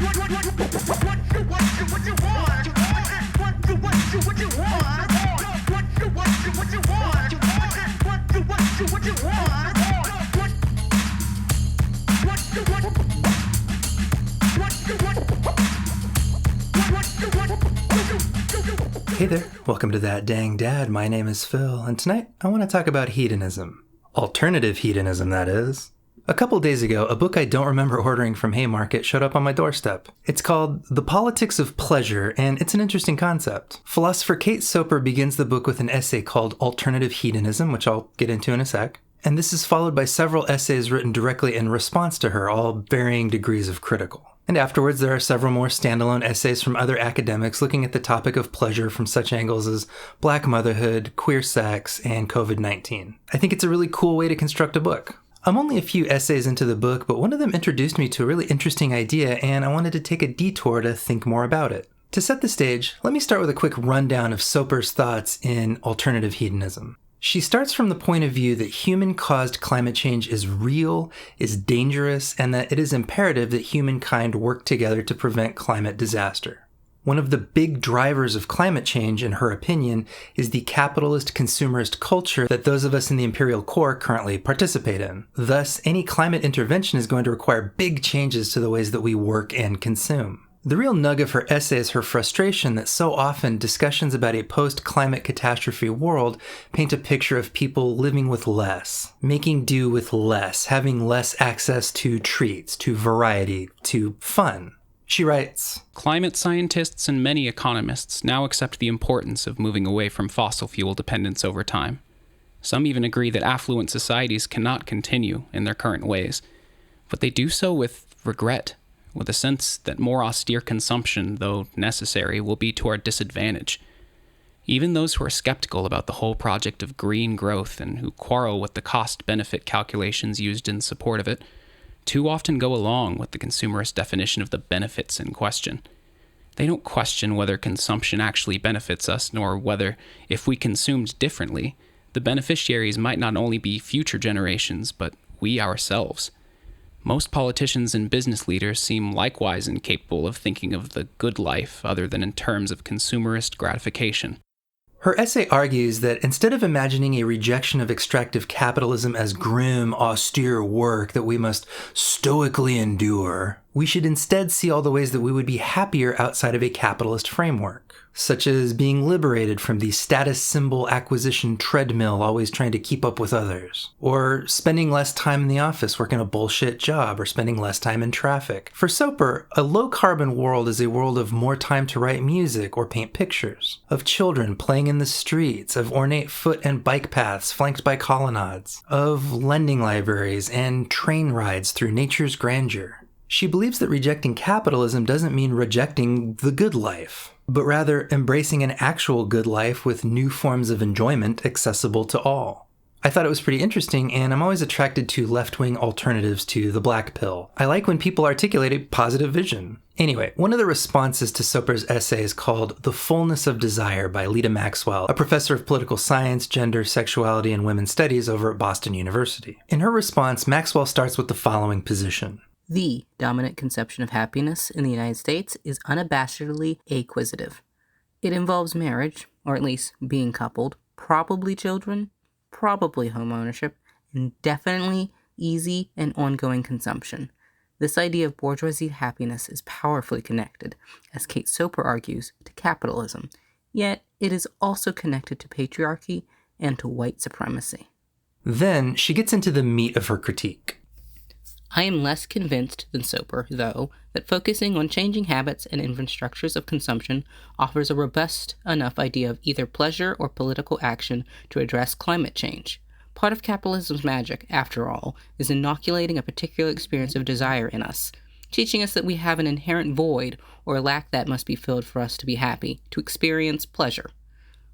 Hey there, welcome to That Dang Dad. My name is Phil, and tonight I want to talk about hedonism. Alternative hedonism, that is. A couple days ago, a book I don't remember ordering from Haymarket showed up on my doorstep. It's called The Politics of Pleasure, and it's an interesting concept. Philosopher Kate Soper begins the book with an essay called Alternative Hedonism, which I'll get into in a sec. And this is followed by several essays written directly in response to her, all varying degrees of critical. And afterwards, there are several more standalone essays from other academics looking at the topic of pleasure from such angles as black motherhood, queer sex, and COVID-19. I think it's a really cool way to construct a book. I'm only a few essays into the book, but one of them introduced me to a really interesting idea, and I wanted to take a detour to think more about it. To set the stage, let me start with a quick rundown of Soper's thoughts in alternative hedonism. She starts from the point of view that human-caused climate change is real, is dangerous, and that it is imperative that humankind work together to prevent climate disaster. One of the big drivers of climate change, in her opinion, is the capitalist consumerist culture that those of us in the imperial core currently participate in. Thus, any climate intervention is going to require big changes to the ways that we work and consume. The real nug of her essay is her frustration that so often discussions about a post-climate catastrophe world paint a picture of people living with less, making do with less, having less access to treats, to variety, to fun. She writes, "Climate scientists and many economists now accept the importance of moving away from fossil fuel dependence over time. Some even agree that affluent societies cannot continue in their current ways, but they do so with regret, with a sense that more austere consumption, though necessary, will be to our disadvantage. Even those who are skeptical about the whole project of green growth and who quarrel with the cost-benefit calculations used in support of it, too often go along with the consumerist definition of the benefits in question. They don't question whether consumption actually benefits us, nor whether, if we consumed differently, the beneficiaries might not only be future generations, but we ourselves. Most politicians and business leaders seem likewise incapable of thinking of the good life other than in terms of consumerist gratification." Her essay argues that instead of imagining a rejection of extractive capitalism as grim, austere work that we must stoically endure, we should instead see all the ways that we would be happier outside of a capitalist framework, such as being liberated from the status symbol acquisition treadmill always trying to keep up with others, or spending less time in the office working a bullshit job, or spending less time in traffic. For Soper, a low-carbon world is a world of more time to write music or paint pictures, of children playing in the streets, of ornate foot and bike paths flanked by colonnades, of lending libraries and train rides through nature's grandeur. She believes that rejecting capitalism doesn't mean rejecting the good life, but rather embracing an actual good life with new forms of enjoyment accessible to all. I thought it was pretty interesting, and I'm always attracted to left-wing alternatives to the black pill. I like when people articulate a positive vision. Anyway, one of the responses to Soper's essay is called The Fullness of Desire by Lida Maxwell, a professor of political science, gender, sexuality, and women's studies over at Boston University. In her response, Maxwell starts with the following position. The dominant conception of happiness in the United States is unabashedly acquisitive. It involves marriage, or at least being coupled, probably children, probably home ownership, and definitely easy and ongoing consumption. This idea of bourgeoisie happiness is powerfully connected, as Kate Soper argues, to capitalism, yet it is also connected to patriarchy and to white supremacy. Then she gets into the meat of her critique. I am less convinced than Soper, though, that focusing on changing habits and infrastructures of consumption offers a robust enough idea of either pleasure or political action to address climate change. Part of capitalism's magic, after all, is inoculating a particular experience of desire in us, teaching us that we have an inherent void or lack that must be filled for us to be happy, to experience pleasure.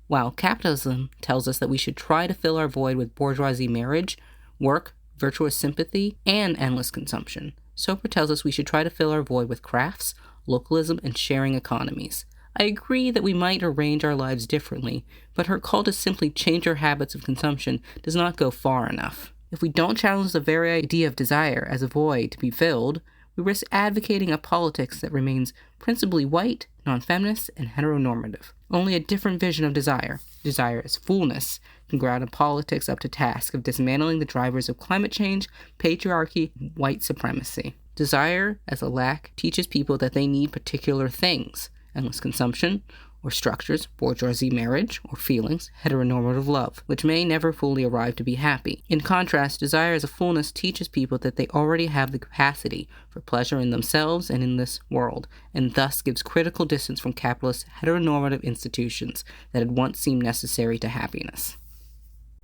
While capitalism tells us that we should try to fill our void with bourgeoisie marriage, work, virtuous sympathy, and endless consumption, Soper tells us we should try to fill our void with crafts, localism, and sharing economies. I agree that we might arrange our lives differently, but her call to simply change our habits of consumption does not go far enough. If we don't challenge the very idea of desire as a void to be filled, we risk advocating a politics that remains principally white, non-feminist, and heteronormative. Only a different vision of desire as fullness, can ground a politics up to task of dismantling the drivers of climate change, patriarchy, and white supremacy. Desire as a lack teaches people that they need particular things: endless consumption, or structures, bourgeoisie marriage, or feelings, heteronormative love, which may never fully arrive to be happy. In contrast, desire as a fullness teaches people that they already have the capacity for pleasure in themselves and in this world, and thus gives critical distance from capitalist heteronormative institutions that had once seemed necessary to happiness.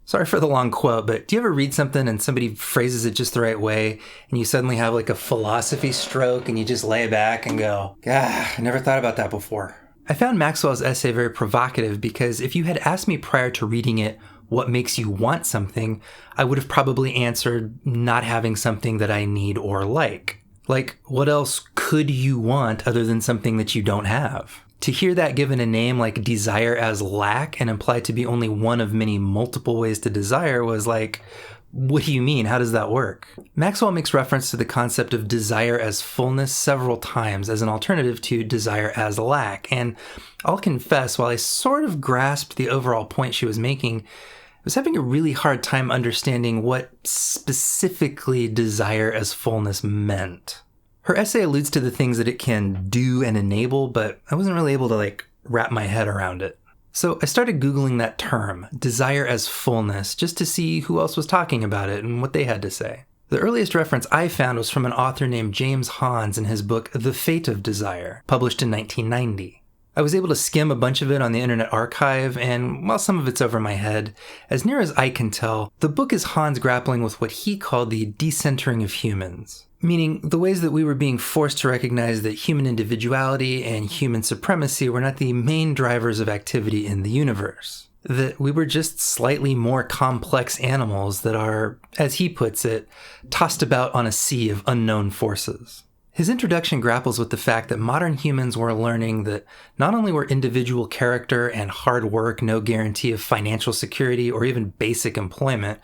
Sorry for the long quote, but do you ever read something and somebody phrases it just the right way and you suddenly have like a philosophy stroke and you just lay back and go, I never thought about that before? I found Maxwell's essay very provocative because if you had asked me prior to reading it what makes you want something, I would have probably answered not having something that I need or like. Like, what else could you want other than something that you don't have? To hear that given a name like desire as lack and implied to be only one of many multiple ways to desire was like, what do you mean? How does that work? Maxwell makes reference to the concept of desire as fullness several times as an alternative to desire as lack. And I'll confess, while I sort of grasped the overall point she was making, I was having a really hard time understanding what specifically desire as fullness meant. Her essay alludes to the things that it can do and enable, but I wasn't really able to wrap my head around it. So I started Googling that term, desire as fullness, just to see who else was talking about it and what they had to say. The earliest reference I found was from an author named James Hans in his book The Fate of Desire, published in 1990. I was able to skim a bunch of it on the Internet Archive, and while some of it's over my head, as near as I can tell, the book is Hans grappling with what he called the decentering of humans. Meaning the ways that we were being forced to recognize that human individuality and human supremacy were not the main drivers of activity in the universe. That we were just slightly more complex animals that are, as he puts it, tossed about on a sea of unknown forces. His introduction grapples with the fact that modern humans were learning that not only were individual character and hard work no guarantee of financial security or even basic employment,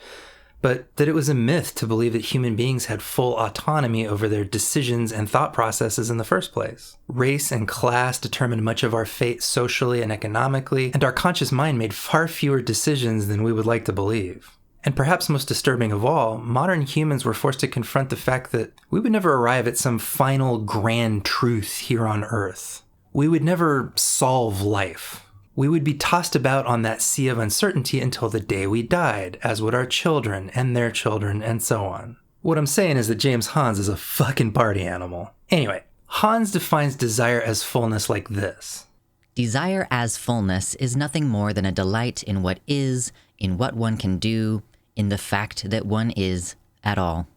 but that it was a myth to believe that human beings had full autonomy over their decisions and thought processes in the first place. Race and class determined much of our fate socially and economically, and our conscious mind made far fewer decisions than we would like to believe. And perhaps most disturbing of all, modern humans were forced to confront the fact that we would never arrive at some final grand truth here on Earth. We would never solve life. We would be tossed about on that sea of uncertainty until the day we died, as would our children and their children and so on. What I'm saying is that James Hans is a fucking party animal. Anyway, Hans defines desire as fullness like this. Desire as fullness is nothing more than a delight in what is, in what one can do, in the fact that one is at all.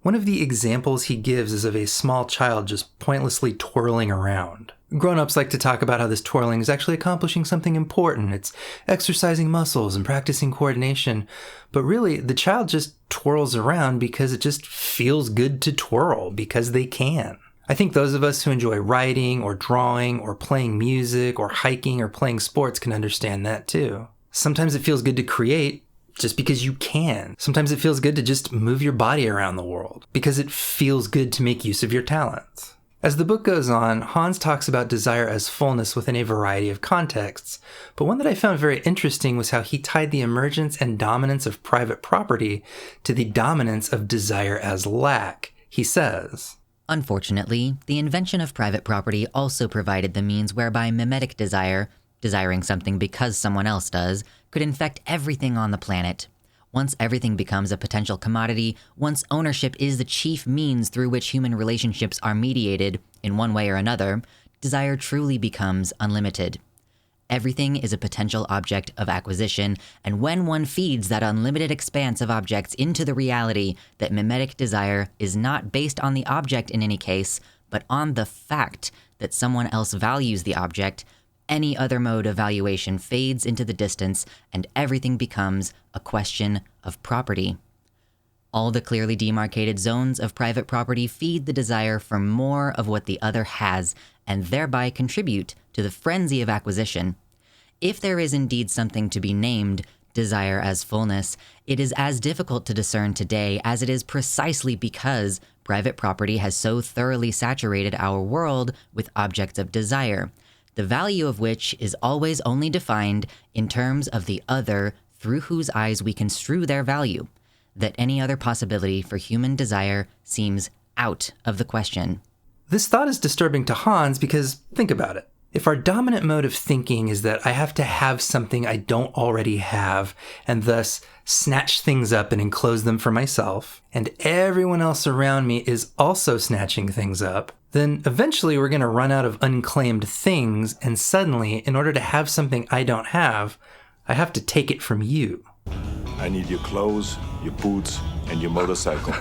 One of the examples he gives is of a small child just pointlessly twirling around. Grown-ups like to talk about how this twirling is actually accomplishing something important. It's exercising muscles and practicing coordination. But really, the child just twirls around because it just feels good to twirl, because they can. I think those of us who enjoy writing or drawing or playing music or hiking or playing sports can understand that too. Sometimes it feels good to create just because you can. Sometimes it feels good to just move your body around the world because it feels good to make use of your talents. As the book goes on, Hans talks about desire as fullness within a variety of contexts, but one that I found very interesting was how he tied the emergence and dominance of private property to the dominance of desire as lack. He says, Unfortunately, the invention of private property also provided the means whereby mimetic desire, desiring something because someone else does, could infect everything on the planet. Once everything becomes a potential commodity, once ownership is the chief means through which human relationships are mediated, in one way or another, desire truly becomes unlimited. Everything is a potential object of acquisition, and when one feeds that unlimited expanse of objects into the reality that mimetic desire is not based on the object in any case, but on the fact that someone else values the object, any other mode of valuation fades into the distance, and everything becomes a question of property. All the clearly demarcated zones of private property feed the desire for more of what the other has, and thereby contribute to the frenzy of acquisition. If there is indeed something to be named, desire as fullness, it is as difficult to discern today as it is precisely because private property has so thoroughly saturated our world with objects of desire, the value of which is always only defined in terms of the other through whose eyes we construe their value, that any other possibility for human desire seems out of the question. This thought is disturbing to Hans because, think about it. If our dominant mode of thinking is that I have to have something I don't already have, and thus snatch things up and enclose them for myself, and everyone else around me is also snatching things up, then eventually we're going to run out of unclaimed things, and suddenly, in order to have something I don't have, I have to take it from you. I need your clothes, your boots, and your motorcycle.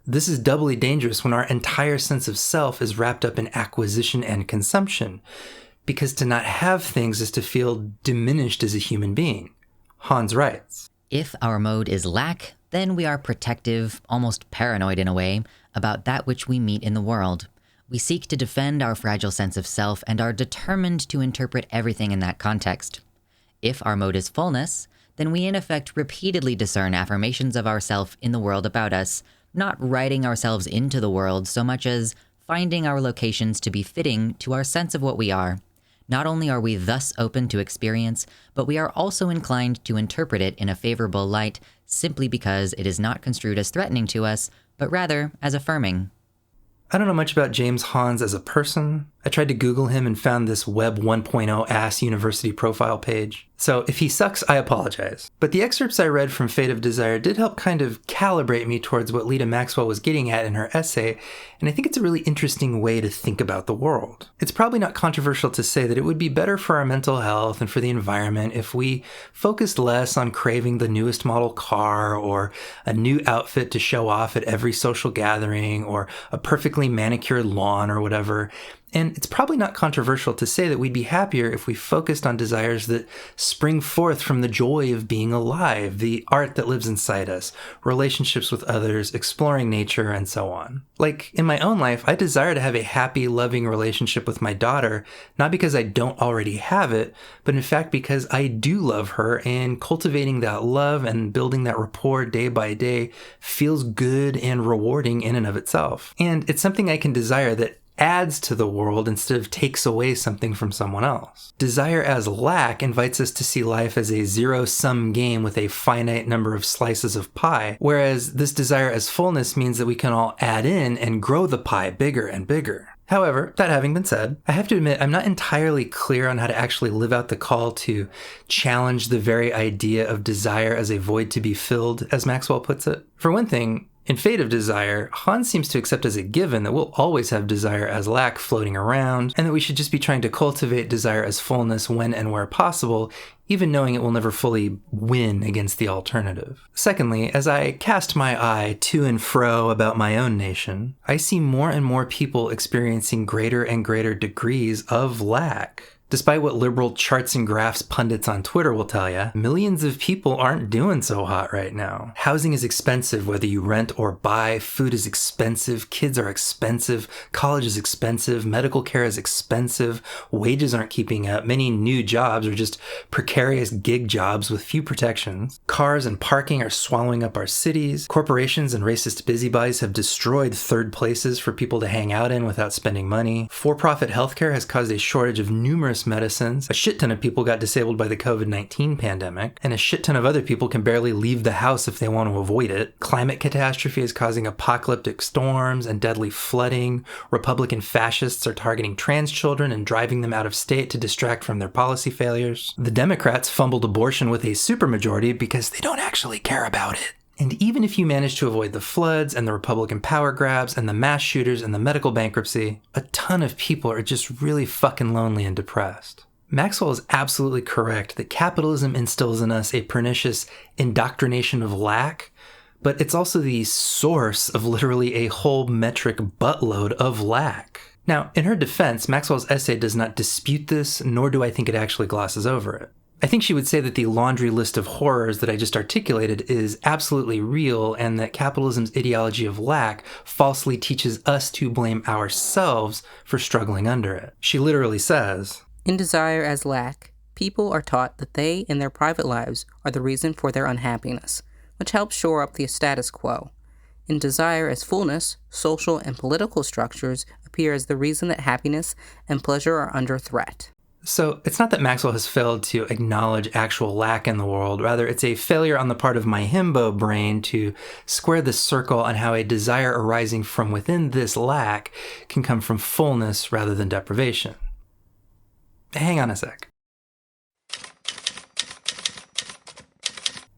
This is doubly dangerous when our entire sense of self is wrapped up in acquisition and consumption, because to not have things is to feel diminished as a human being. Hans writes, If our mode is lack, then we are protective, almost paranoid in a way, about that which we meet in the world. We seek to defend our fragile sense of self and are determined to interpret everything in that context. If our mode is fullness, then we in effect repeatedly discern affirmations of ourself in the world about us, not writing ourselves into the world so much as finding our locations to be fitting to our sense of what we are. Not only are we thus open to experience, but we are also inclined to interpret it in a favorable light simply because it is not construed as threatening to us, but rather as affirming. I don't know much about James Hans as a person. I tried to Google him and found this Web 1.0 ass university profile page. So if he sucks, I apologize. But the excerpts I read from Fate of Desire did help kind of calibrate me towards what Lida Maxwell was getting at in her essay, and I think it's a really interesting way to think about the world. It's probably not controversial to say that it would be better for our mental health and for the environment if we focused less on craving the newest model car or a new outfit to show off at every social gathering or a perfectly manicured lawn or whatever. And it's probably not controversial to say that we'd be happier if we focused on desires that spring forth from the joy of being alive, the art that lives inside us, relationships with others, exploring nature, and so on. Like, in my own life, I desire to have a happy, loving relationship with my daughter, not because I don't already have it, but in fact because I do love her, and cultivating that love and building that rapport day by day feels good and rewarding in and of itself. And it's something I can desire that adds to the world instead of takes away something from someone else. Desire as lack invites us to see life as a zero-sum game with a finite number of slices of pie, whereas this desire as fullness means that we can all add in and grow the pie bigger and bigger. However, that having been said, I have to admit I'm not entirely clear on how to actually live out the call to challenge the very idea of desire as a void to be filled, as Maxwell puts it. For one thing, in Fate of Desire, Hans seems to accept as a given that we'll always have desire as lack floating around, and that we should just be trying to cultivate desire as fullness when and where possible, even knowing it will never fully win against the alternative. Secondly, as I cast my eye to and fro about my own nation, I see more and more people experiencing greater and greater degrees of lack. Despite what liberal charts and graphs pundits on Twitter will tell you, millions of people aren't doing so hot right now. Housing is expensive whether you rent or buy, food is expensive, kids are expensive, college is expensive, medical care is expensive, wages aren't keeping up, many new jobs are just precarious gig jobs with few protections. Cars and parking are swallowing up our cities, corporations and racist busybodies have destroyed third places for people to hang out in without spending money. For-profit healthcare has caused a shortage of numerous medicines. A shit ton of people got disabled by the COVID-19 pandemic, and a shit ton of other people can barely leave the house if they want to avoid it. Climate catastrophe is causing apocalyptic storms and deadly flooding. Republican fascists are targeting trans children and driving them out of state to distract from their policy failures. The Democrats fumbled abortion with a supermajority because they don't actually care about it. And even if you manage to avoid the floods and the Republican power grabs and the mass shooters and the medical bankruptcy, a ton of people are just really fucking lonely and depressed. Maxwell is absolutely correct that capitalism instills in us a pernicious indoctrination of lack, but it's also the source of literally a whole metric buttload of lack. Now, in her defense, Maxwell's essay does not dispute this, nor do I think it actually glosses over it. I think she would say that the laundry list of horrors that I just articulated is absolutely real, and that capitalism's ideology of lack falsely teaches us to blame ourselves for struggling under it. She literally says, In Desire as Lack, people are taught that they and their private lives are the reason for their unhappiness, which helps shore up the status quo. In Desire as Fullness, social and political structures appear as the reason that happiness and pleasure are under threat. So it's not that Maxwell has failed to acknowledge actual lack in the world. Rather, it's a failure on the part of my himbo brain to square the circle on how a desire arising from within this lack can come from fullness rather than deprivation. Hang on a sec.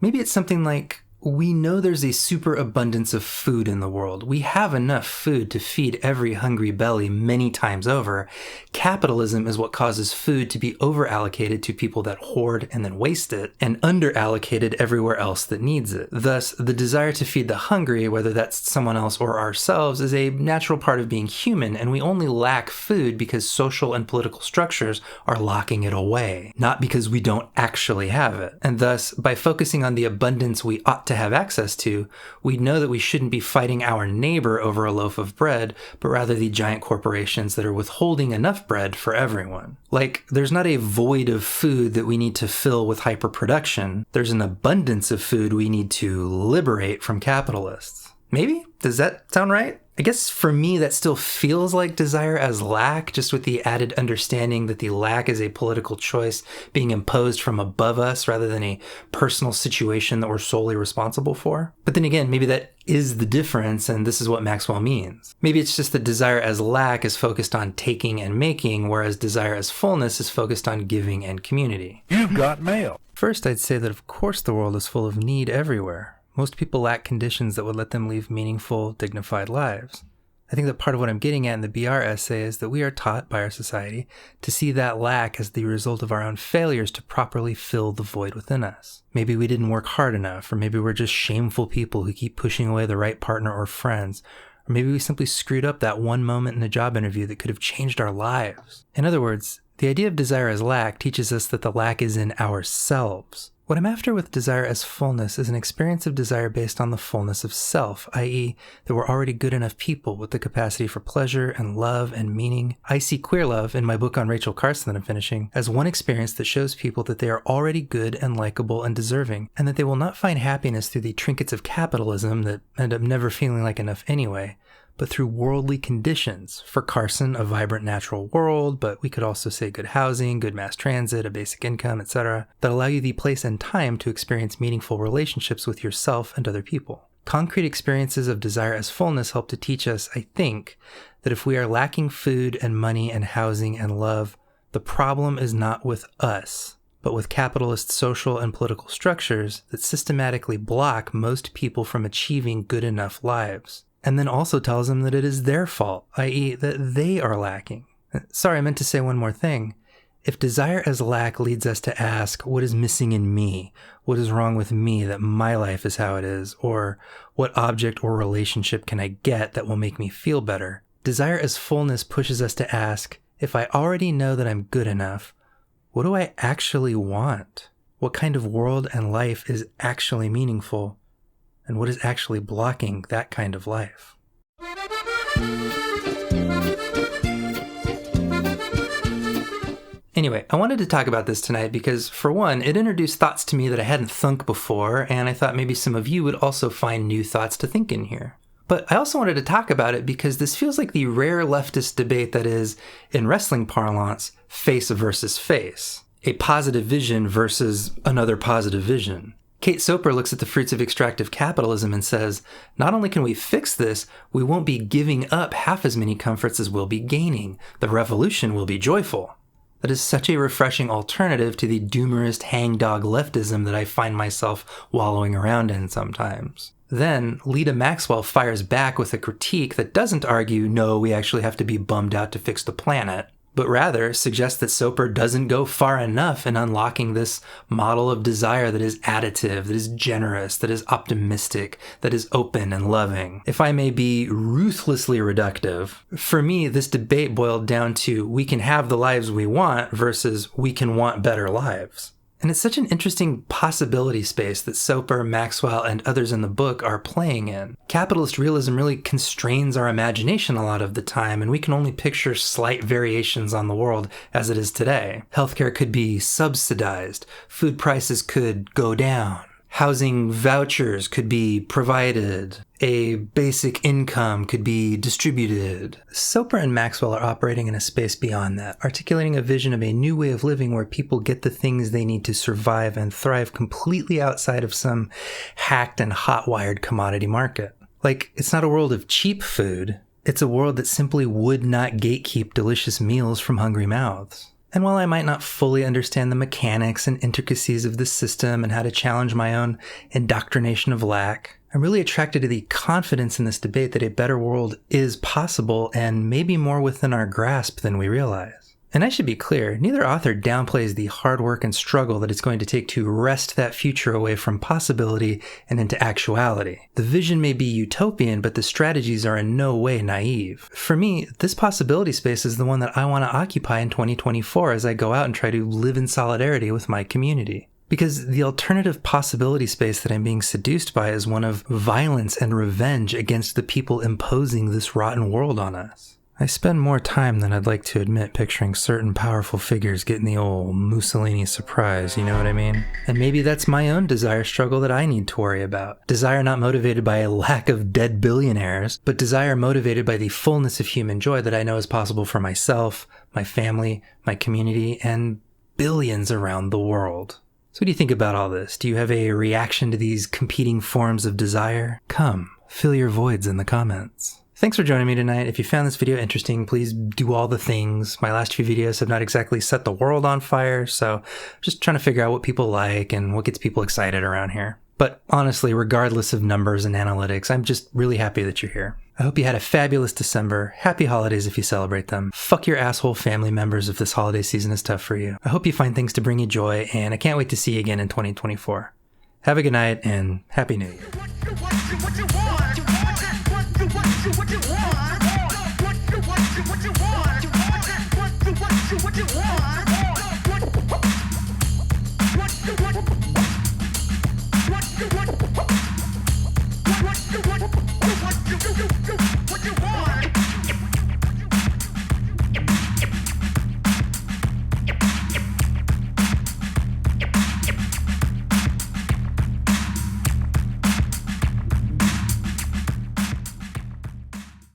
Maybe it's something like, we know there's a superabundance of food in the world. We have enough food to feed every hungry belly many times over. Capitalism is what causes food to be over-allocated to people that hoard and then waste it, and under-allocated everywhere else that needs it. Thus, the desire to feed the hungry, whether that's someone else or ourselves, is a natural part of being human, and we only lack food because social and political structures are locking it away, not because we don't actually have it. And thus, by focusing on the abundance we ought to have access to, we know that we shouldn't be fighting our neighbor over a loaf of bread, but rather the giant corporations that are withholding enough bread for everyone. Like, there's not a void of food that we need to fill with hyperproduction. There's an abundance of food we need to liberate from capitalists. Maybe? Does that sound right? I guess for me, that still feels like desire as lack, just with the added understanding that the lack is a political choice being imposed from above us rather than a personal situation that we're solely responsible for. But then again, maybe that is the difference, and this is what Maxwell means. Maybe it's just that desire as lack is focused on taking and making, whereas desire as fullness is focused on giving and community. You've got mail. First, I'd say that of course the world is full of need everywhere. Most people lack conditions that would let them live meaningful, dignified lives. I think that part of what I'm getting at in the BR essay is that we are taught by our society to see that lack as the result of our own failures to properly fill the void within us. Maybe we didn't work hard enough, or maybe we're just shameful people who keep pushing away the right partner or friends, or maybe we simply screwed up that one moment in a job interview that could have changed our lives. In other words, the idea of desire as lack teaches us that the lack is in ourselves. What I'm after with desire as fullness is an experience of desire based on the fullness of self, i.e. that we're already good enough people with the capacity for pleasure and love and meaning. I see queer love, in my book on Rachel Carson that I'm finishing, as one experience that shows people that they are already good and likable and deserving, and that they will not find happiness through the trinkets of capitalism that end up never feeling like enough anyway, but through worldly conditions. For Carson, a vibrant natural world, but we could also say good housing, good mass transit, a basic income, etc., that allow you the place and time to experience meaningful relationships with yourself and other people. Concrete experiences of desire as fullness help to teach us, I think, that if we are lacking food and money and housing and love, the problem is not with us, but with capitalist social and political structures that systematically block most people from achieving good enough lives. And then also tells them that it is their fault, i.e. that they are lacking. Sorry, I meant to say one more thing. If desire as lack leads us to ask, what is missing in me? What is wrong with me that my life is how it is? Or what object or relationship can I get that will make me feel better? Desire as fullness pushes us to ask, if I already know that I'm good enough, what do I actually want? What kind of world and life is actually meaningful? And what is actually blocking that kind of life? Anyway, I wanted to talk about this tonight because, for one, it introduced thoughts to me that I hadn't thunk before, and I thought maybe some of you would also find new thoughts to think in here. But I also wanted to talk about it because this feels like the rare leftist debate that is, in wrestling parlance, face versus face. A positive vision versus another positive vision. Kate Soper looks at the fruits of extractive capitalism and says, not only can we fix this, we won't be giving up half as many comforts as we'll be gaining. The revolution will be joyful. That is such a refreshing alternative to the doomerist hangdog leftism that I find myself wallowing around in sometimes. Then, Lida Maxwell fires back with a critique that doesn't argue, no, we actually have to be bummed out to fix the planet, but rather suggests that Soper doesn't go far enough in unlocking this model of desire that is additive, that is generous, that is optimistic, that is open and loving. If I may be ruthlessly reductive, for me, this debate boiled down to we can have the lives we want versus we can want better lives. And it's such an interesting possibility space that Soper, Maxwell, and others in the book are playing in. Capitalist realism really constrains our imagination a lot of the time, and we can only picture slight variations on the world as it is today. Healthcare could be subsidized, food prices could go down, housing vouchers could be provided, a basic income could be distributed. Soper and Maxwell are operating in a space beyond that, articulating a vision of a new way of living where people get the things they need to survive and thrive completely outside of some hacked and hot-wired commodity market. Like, it's not a world of cheap food, it's a world that simply would not gatekeep delicious meals from hungry mouths. And while I might not fully understand the mechanics and intricacies of this system and how to challenge my own indoctrination of lack, I'm really attracted to the confidence in this debate that a better world is possible and maybe more within our grasp than we realize. And I should be clear, neither author downplays the hard work and struggle that it's going to take to wrest that future away from possibility and into actuality. The vision may be utopian, but the strategies are in no way naive. For me, this possibility space is the one that I want to occupy in 2024 as I go out and try to live in solidarity with my community. Because the alternative possibility space that I'm being seduced by is one of violence and revenge against the people imposing this rotten world on us. I spend more time than I'd like to admit picturing certain powerful figures getting the old Mussolini surprise, you know what I mean? And maybe that's my own desire struggle that I need to worry about. Desire not motivated by a lack of dead billionaires, but desire motivated by the fullness of human joy that I know is possible for myself, my family, my community, and billions around the world. So what do you think about all this? Do you have a reaction to these competing forms of desire? Come, fill your voids in the comments. Thanks for joining me tonight. If you found this video interesting, please do all the things. My last few videos have not exactly set the world on fire, so just trying to figure out what people like and what gets people excited around here. But honestly, regardless of numbers and analytics, I'm just really happy that you're here. I hope you had a fabulous December. Happy holidays if you celebrate them. Fuck your asshole family members if this holiday season is tough for you. I hope you find things to bring you joy, and I can't wait to see you again in 2024. Have a good night, and Happy New Year. What you want?